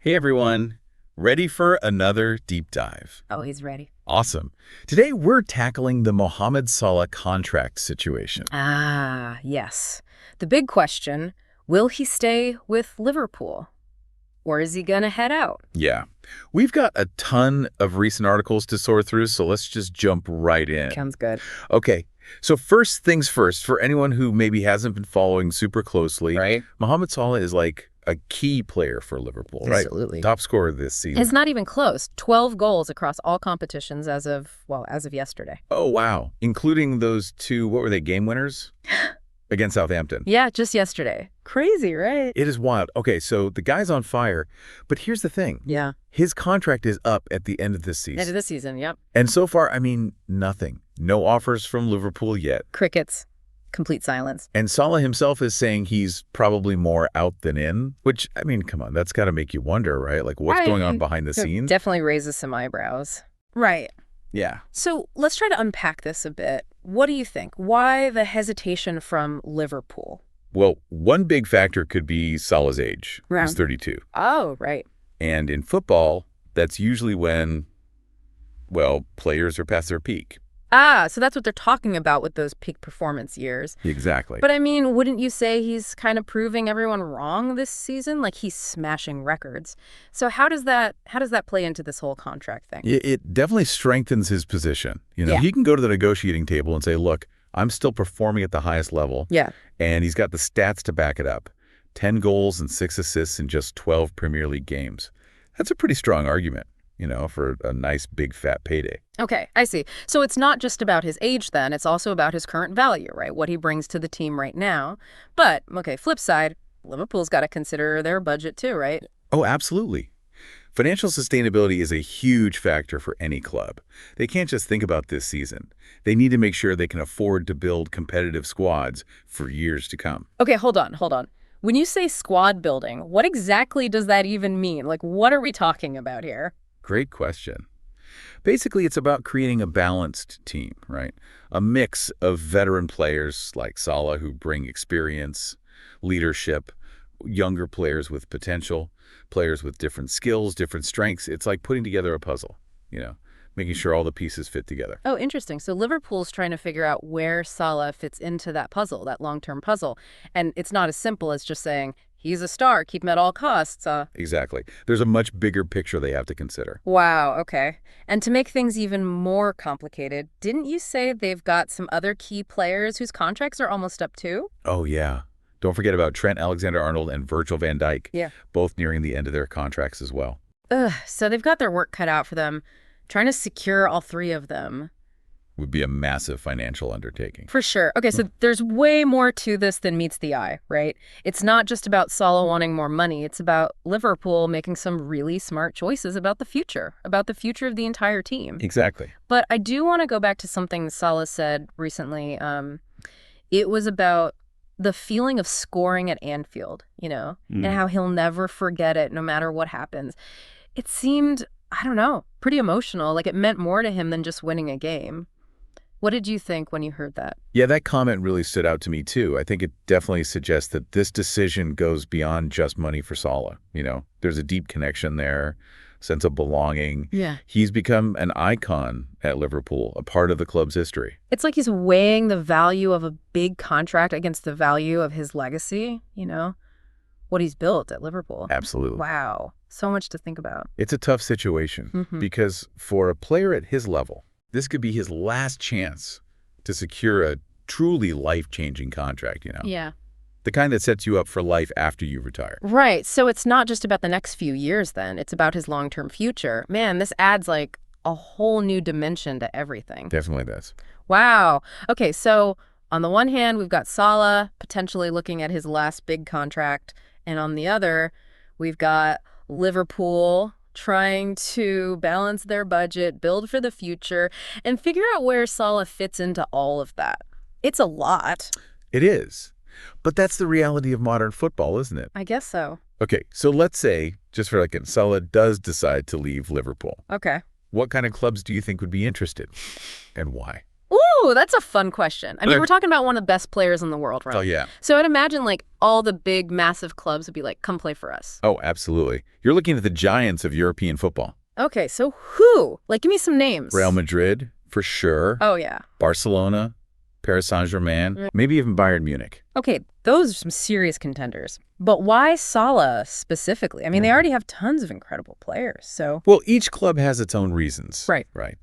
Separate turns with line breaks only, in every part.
Hey everyone, ready for another deep dive?
Oh, he's ready.
Awesome. Today we're tackling the Mohamed Salah contract situation.
Ah, yes. The big question, will he stay with Liverpool? Or is he going to head out?
Yeah, we've got a ton of recent articles to sort through, so let's just jump right in.
Sounds good.
Okay, so first things first, for anyone who maybe hasn't been following super closely,
Right?
Mohamed Salah is like a key player for Liverpool, right?
Absolutely.
Top scorer this season.
It's not even close. 12 goals across all competitions as of yesterday.
Oh, wow. Including those two, what were they, game winners? Against Southampton.
Yeah, just yesterday. Crazy, right?
It is wild. Okay, so the guy's on fire, but here's the thing.
Yeah.
His contract is up at the end of this season.
End of this season, yep.
And so far, I mean, nothing. No offers from Liverpool yet.
Crickets. Complete silence.
And Salah himself is saying he's probably more out than in, which, I mean, come on, that's got to make you wonder, right? Like, what's going on behind the scenes?
Definitely raises some eyebrows. Right.
Yeah.
So let's try to unpack this a bit. What do you think? Why the hesitation from Liverpool?
Well, one big factor could be Salah's age.
Right.
He's 32.
Oh, right.
And in football, that's usually when, well, players are past their peak.
Ah, so that's what they're talking about with those peak performance years.
Exactly.
But I mean, wouldn't you say he's kind of proving everyone wrong this season? Like he's smashing records. So how does that play into this whole contract thing?
It definitely strengthens his position. You know,
Yeah.
He can go to the negotiating table and say, look, I'm still performing at the highest level.
Yeah.
And he's got the stats to back it up. 10 goals and 6 assists in just 12 Premier League games. That's a pretty strong argument, for a nice big fat payday.
Okay, I see. So it's not just about his age then, it's also about his current value, right? What he brings to the team right now. But, okay, flip side, Liverpool's got to consider their budget too, right?
Oh, absolutely. Financial sustainability is a huge factor for any club. They can't just think about this season. They need to make sure they can afford to build competitive squads for years to come.
Okay, hold on. When you say squad building, what exactly does that even mean? Like, what are we talking about here?
Great question. Basically, it's about creating a balanced team, right? A mix of veteran players like Salah who bring experience, leadership, younger players with potential, players with different skills, different strengths. It's like putting together a puzzle, making sure all the pieces fit together.
Oh, interesting. So Liverpool's trying to figure out where Salah fits into that puzzle, that long-term puzzle. And it's not as simple as just saying, he's a star, keep him at all costs.
Exactly. There's a much bigger picture they have to consider.
Wow, okay. And to make things even more complicated, didn't you say they've got some other key players whose contracts are almost up too?
Oh, yeah. Don't forget about Trent, Alexander-Arnold, and Virgil van Dijk,
Yeah.
both nearing the end of their contracts as well.
Ugh, so they've got their work cut out for them. Trying to secure all three of them.
Would be a massive financial undertaking.
For sure. Okay, so there's way more to this than meets the eye, right? It's not just about Salah wanting more money. It's about Liverpool making some really smart choices about the future of the entire team.
Exactly.
But I do want to go back to something Salah said recently. It was about the feeling of scoring at Anfield, and how he'll never forget it no matter what happens. It seemed, I don't know, pretty emotional. Like it meant more to him than just winning a game. What did you think when you heard that?
Yeah, that comment really stood out to me too. I think it definitely suggests that this decision goes beyond just money for Salah. There's a deep connection there, sense of belonging.
Yeah.
He's become an icon at Liverpool, a part of the club's history.
It's like he's weighing the value of a big contract against the value of his legacy, what he's built at Liverpool.
Absolutely.
Wow. So much to think about.
It's a tough situation because for a player at his level, this could be his last chance to secure a truly life-changing contract,
Yeah.
The kind that sets you up for life after you retire.
Right. So it's not just about the next few years then. It's about his long-term future. Man, this adds like a whole new dimension to everything.
Definitely does.
Wow. Okay, so on the one hand, we've got Salah potentially looking at his last big contract. And on the other, we've got Liverpool trying to balance their budget, build for the future, and figure out where Salah fits into all of that. It's a lot.
It is. But that's the reality of modern football, isn't it?
I guess so.
Okay, so let's say, just for like, Salah does decide to leave Liverpool.
Okay.
What kind of clubs do you think would be interested, and why?
Ooh, Oh, that's a fun question. I mean, we're talking about one of the best players in the world, right?
Oh, yeah.
So I'd imagine, like, all the big, massive clubs would be like, come play for us.
Oh, absolutely. You're looking at the giants of European football.
Okay, so who? Like, give me some names.
Real Madrid, for sure.
Oh, yeah.
Barcelona, Paris Saint-Germain, maybe even Bayern Munich.
Okay, those are some serious contenders. But why Salah specifically? I mean, they already have tons of incredible players, so...
Well, each club has its own reasons.
Right.
Right.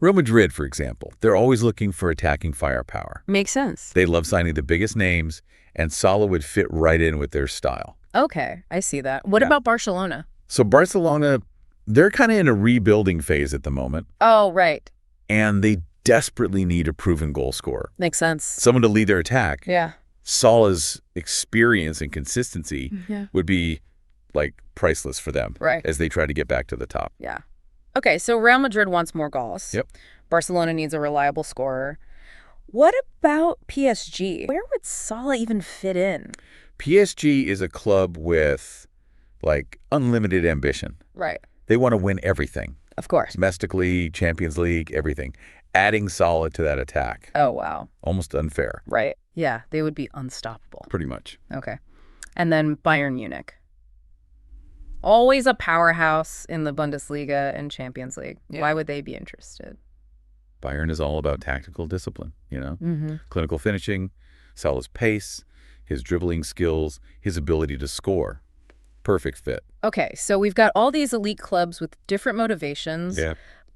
Real Madrid, for example, they're always looking for attacking firepower.
Makes sense.
They love signing the biggest names, and Salah would fit right in with their style.
Okay, I see that. What about Barcelona?
So Barcelona, they're kind of in a rebuilding phase at the moment,
Oh, right.
and they desperately need a proven goal scorer.
Makes sense.
Someone to lead their attack.
Yeah.
Salah's experience and consistency would be, like, priceless for them as they try to get back to the top.
Yeah. Okay, so Real Madrid wants more goals.
Yep.
Barcelona needs a reliable scorer. What about PSG? Where would Salah even fit in?
PSG is a club with, like, unlimited ambition.
Right.
They want to win everything.
Of course.
Domestically, Champions League, everything. Adding Salah to that attack.
Oh, wow.
Almost unfair.
Right. Yeah, they would be unstoppable.
Pretty much.
Okay. And then Bayern Munich. Always a powerhouse in the Bundesliga and Champions League. Yeah. Why would they be interested?
Bayern is all about tactical discipline, you know?
Mm-hmm.
Clinical finishing, Salah's pace, his dribbling skills, his ability to score. Perfect fit.
Okay, so we've got all these elite clubs with different motivations,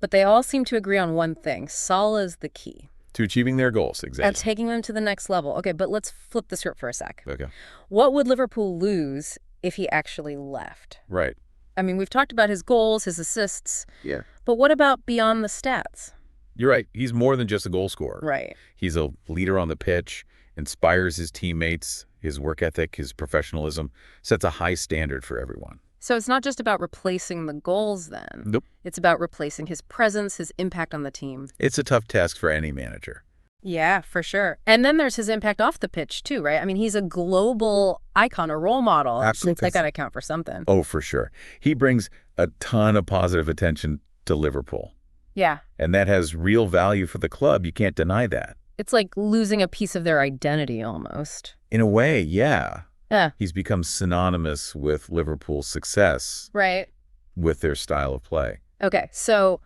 but they all seem to agree on one thing. Salah is the key.
To achieving their goals, exactly.
And taking them to the next level. Okay, but let's flip the script for a sec.
Okay.
What would Liverpool lose if he actually left?
Right.
I mean, we've talked about his goals, his assists.
Yeah.
But what about beyond the stats?
You're right. He's more than just a goal scorer.
Right.
He's a leader on the pitch, inspires his teammates, his work ethic, his professionalism, sets a high standard for everyone.
So it's not just about replacing the goals then.
Nope.
It's about replacing his presence, his impact on the team.
It's a tough task for any manager.
Yeah, for sure. And then there's his impact off the pitch too, right? I mean, he's a global icon, a role model.
Absolutely.
That got to count for something.
Oh, for sure. He brings a ton of positive attention to Liverpool.
Yeah.
And that has real value for the club. You can't deny that.
It's like losing a piece of their identity almost.
In a way, yeah.
Yeah.
He's become synonymous with Liverpool's success.
Right.
With their style of play.
Okay, so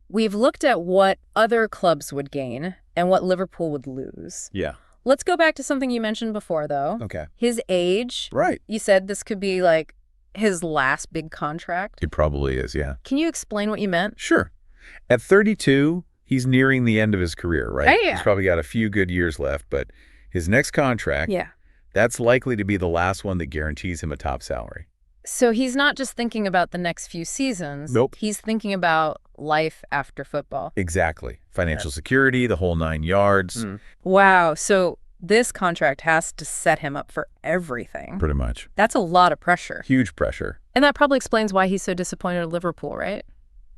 we've looked at what other clubs would gain and what Liverpool would lose.
Yeah.
Let's go back to something you mentioned before, though.
Okay.
His age.
Right.
You said this could be like his last big contract.
It probably is, yeah.
Can you explain what you meant?
Sure. At 32, he's nearing the end of his career, right?
Yeah.
He's probably got a few good years left, but his next contract, that's likely to be the last one that guarantees him a top salary.
So he's not just thinking about the next few seasons.
Nope.
He's thinking about life after football.
Exactly. Financial security, the whole 9 yards.
Wow. So this contract has to set him up for everything.
Pretty much.
That's a lot of pressure.
Huge pressure.
And that probably explains why he's so disappointed at Liverpool, right?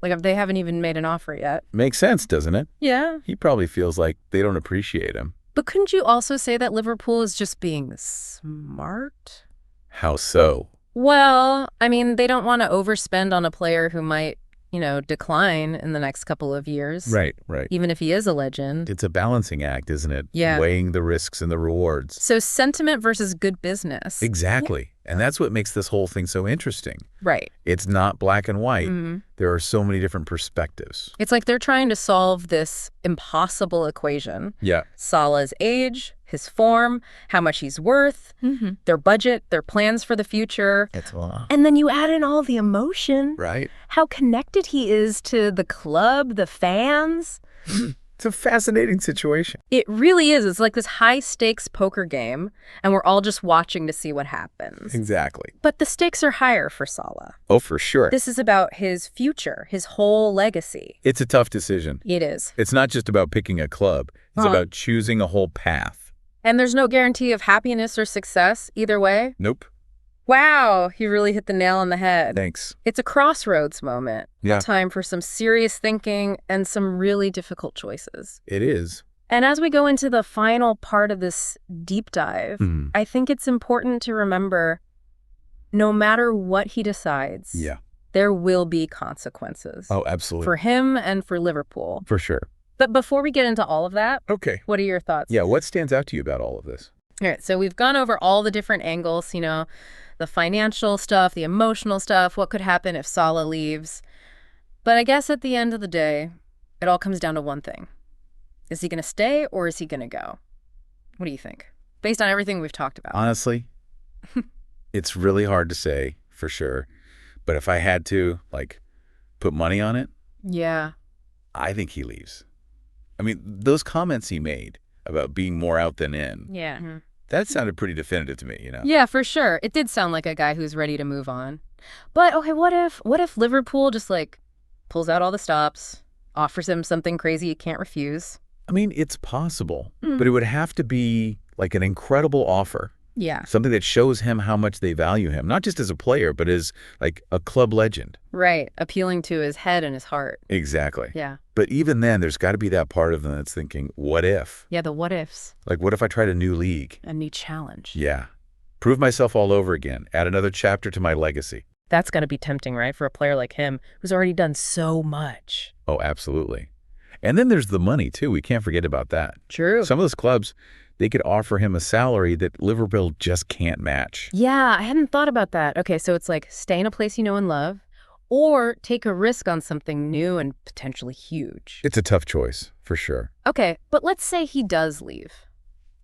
Like, they haven't even made an offer yet.
Makes sense, doesn't it?
Yeah.
He probably feels like they don't appreciate him.
But couldn't you also say that Liverpool is just being smart?
How so?
Well, I mean, they don't want to overspend on a player who might, decline in the next couple of years.
Right.
Even if he is a legend.
It's a balancing act, isn't it?
Yeah.
Weighing the risks and the rewards.
So sentiment versus good business.
Exactly. Yeah. And that's what makes this whole thing so interesting.
Right.
It's not black and white. There are so many different perspectives.
It's like they're trying to solve this impossible equation.
Yeah.
Salah's age, his form, how much he's worth, their budget, their plans for the future.
It's a lot.
And then you add in all the emotion.
Right.
How connected he is to the club, the fans.
It's a fascinating situation.
It really is. It's like this high-stakes poker game, and we're all just watching to see what happens.
Exactly.
But the stakes are higher for Salah.
Oh, for sure.
This is about his future, his whole legacy.
It's a tough decision.
It is.
It's not just about picking a club. It's about choosing a whole path.
And there's no guarantee of happiness or success either way?
Nope.
Wow, he really hit the nail on the head.
Thanks.
It's a crossroads moment.
Yeah.
Time for some serious thinking and some really difficult choices.
It is.
And as we go into the final part of this deep dive, I think it's important to remember no matter what he decides, there will be consequences.
Oh, absolutely.
For him and for Liverpool.
For sure.
But before we get into all of that,
Okay.
what are your thoughts?
Yeah, what stands out to you about all of this?
All right, so we've gone over all the different angles, the financial stuff, the emotional stuff, what could happen if Salah leaves. But I guess at the end of the day, it all comes down to one thing. Is he going to stay or is he going to go? What do you think? Based on everything we've talked about.
Honestly, it's really hard to say for sure. But if I had to, put money on it,
Yeah.
I think he leaves. I mean, those comments he made about being more out than in,
Yeah.
that sounded pretty definitive to me,
Yeah, for sure. It did sound like a guy who's ready to move on. But okay, what if Liverpool just pulls out all the stops, offers him something crazy he can't refuse?
I mean, it's possible, but it would have to be an incredible offer.
Yeah.
Something that shows him how much they value him, not just as a player, but as a club legend.
Right. Appealing to his head and his heart.
Exactly.
Yeah.
But even then, there's got to be that part of them that's thinking, what if?
Yeah, the what ifs.
What if I tried a new league?
A new challenge.
Yeah. Prove myself all over again. Add another chapter to my legacy.
That's got to be tempting, right? For a player like him who's already done so much.
Oh, absolutely. And then there's the money, too. We can't forget about that.
True.
Some of those clubs, they could offer him a salary that Liverpool just can't match.
Yeah, I hadn't thought about that. Okay, so it's stay in a place you know and love, or take a risk on something new and potentially huge.
It's a tough choice, for sure.
Okay, but let's say he does leave.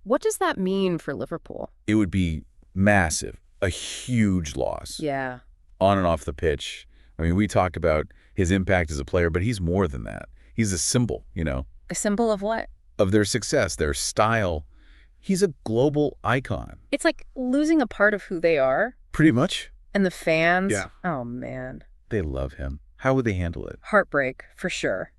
What does that mean for Liverpool?
It would be massive, a huge loss.
Yeah.
On and off the pitch. I mean, we talked about his impact as a player, but he's more than that. He's a symbol,
A symbol of what?
of their success, their style. He's a global icon.
It's like losing a part of who they are.
Pretty much.
And the fans.
Yeah.
Oh, man.
They love him. How would they handle it?
Heartbreak, for sure.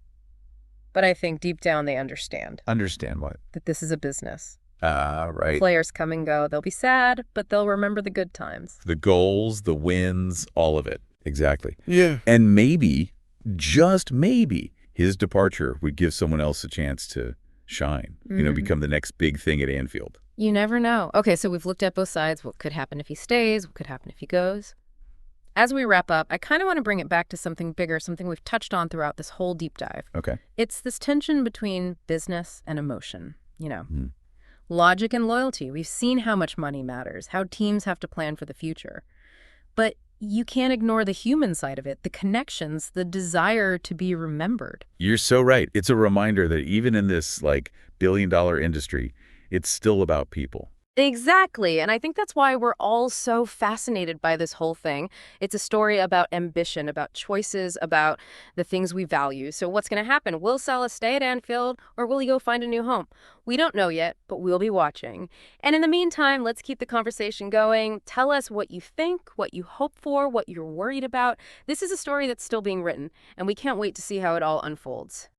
But I think deep down they understand
Understand what?
that this is a business.
Right.
Players come and go. They'll be sad, but they'll remember the good times.
The goals, the wins, all of it. Exactly.
Yeah.
And maybe, just maybe, his departure would give someone else a chance to shine, become the next big thing at Anfield.
You never know. Okay, so we've looked at both sides. What could happen if he stays? What could happen if he goes? As we wrap up, I kind of want to bring it back to something bigger, something we've touched on throughout this whole deep dive.
Okay.
It's this tension between business and emotion, Logic and loyalty. We've seen how much money matters, how teams have to plan for the future. But you can't ignore the human side of it, the connections, the desire to be remembered.
You're so right. It's a reminder that even in this billion-dollar industry, it's still about people.
Exactly. And I think that's why we're all so fascinated by this whole thing. It's a story about ambition, about choices, about the things we value. So what's going to happen? Will Salah stay at Anfield or will he go find a new home? We don't know yet, but we'll be watching. And in the meantime, let's keep the conversation going. Tell us what you think, what you hope for, what you're worried about. This is a story that's still being written, and we can't wait to see how it all unfolds.